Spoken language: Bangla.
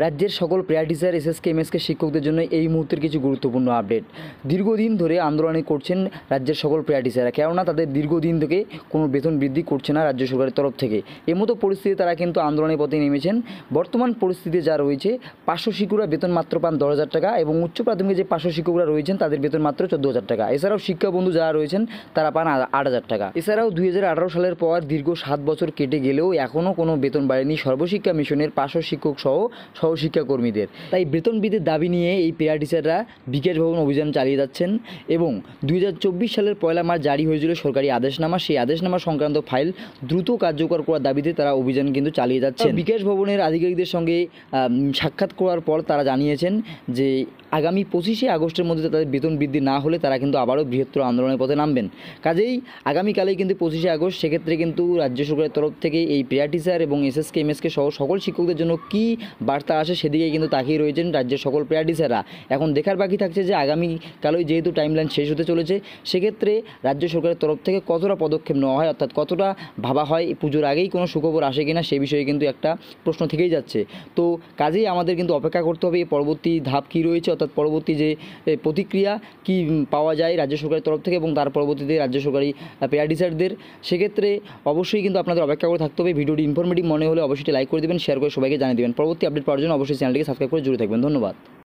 রাজ্যের সকল প্রেয়ার টিচার এসএসকে এমএসকে শিক্ষকদের জন্য এই মুহূর্তের কিছু গুরুত্বপূর্ণ আপডেট। দীর্ঘদিন ধরে আন্দোলন করছেন রাজ্যের সকল প্রেয়ার টিচাররা, কেননা তাদের দীর্ঘদিন থেকে কোনো বেতন বৃদ্ধি করছে না রাজ্য সরকারের তরফ থেকে। এমতো পরিস্থিতিতে তারা কিন্তু আন্দোলনের পথে নেমেছেন। বর্তমান পরিস্থিতি যা রয়েছে, পার্শ্ব শিক্ষকরা বেতন মাত্র পান 10,000 টাকা এবং উচ্চ প্রাথমিকে যে পার্শ্ব শিক্ষকরা রয়েছেন তাদের বেতন মাত্র 14,000 টাকা। এছাড়াও শিক্ষাবন্ধু যারা রয়েছেন তারা পান 8,000 টাকা। এছাড়াও 2018 সালের পর দীর্ঘ 7 বছর কেটে গেলেও এখনও কোনো বেতন বাড়েনি সর্বশিক্ষা মিশনের পার্শ্ব শিক্ষক সহ সহশিক্ষাকর্মীদের। তাই বেতন বৃদ্ধির দাবি নিয়ে এই প্রেয়ার টিচাররা বিকাশ ভবন অভিযান চালিয়ে যাচ্ছেন এবং 2024 সালের 1 মার্চ জারি হয়েছিল সরকারি আদেশনামা। সেই আদেশনামা সংক্রান্ত ফাইল দ্রুত কার্যকর করার দাবিতে তারা অভিযান কিন্তু চালিয়ে যাচ্ছেন। বিকাশ ভবনের আধিকারিকদের সঙ্গে সাক্ষাৎ করার পর তারা জানিয়েছেন যে আগামী 25শে আগস্টের মধ্যে তাদের বেতন বৃদ্ধি না হলে তারা কিন্তু আবারও বৃহত্তর আন্দোলনের পথে নামবেন। কাজেই আগামীকালেই কিন্তু 25শে আগস্ট, সেক্ষেত্রে কিন্তু রাজ্য সরকারের তরফ থেকে এই প্রেয়ার টিচার এবং এসএসকে এমএসকে সহ সকল শিক্ষকদের জন্য কী বার্তা আসে সেদিকেই কিন্তু তাকিয়ে রয়েছেন রাজ্যের সকল প্রেয়ার টিচাররা। এখন দেখার বাকি থাকছে যে আগামীকালই যেহেতু টাইমলাইন শেষ হতে চলেছে, সেক্ষেত্রে রাজ্য সরকারের তরফ থেকে কতটা পদক্ষেপ নেওয়া হয়, অর্থাৎ কতটা ভাবা হয় পুজোর আগেই কোনো সুখবর আসে কিনা সে বিষয়ে কিন্তু একটা প্রশ্ন থেকেই যাচ্ছে। তো কাজেই আমাদের কিন্তু অপেক্ষা করতে হবে এই পরবর্তী ধাপ কী রয়েছে, অর্থাৎ পরবর্তী যে প্রতিক্রিয়া কি পাওয়া যায় রাজ্য সরকারের তরফ থেকে এবং তার পরবর্তীতে রাজ্য সরকারি প্রেয়ার টিচারদের। সেক্ষেত্রে অবশ্যই কিন্তু আপনাদের অপেক্ষা করে থাকতে হবে। ভিডিওটি ইনফরমেটিভ মনে হলে অবশ্যই লাইক করে দেবেন, শেয়ার করে সবাইকে জানিয়ে দেবেন। পরবর্তী আপডেট পাওয়ার জন্য অবশ্যই চ্যানেলটিকে সাবস্ক্রাইব করে জুড়ে থাকবেন। ধন্যবাদ।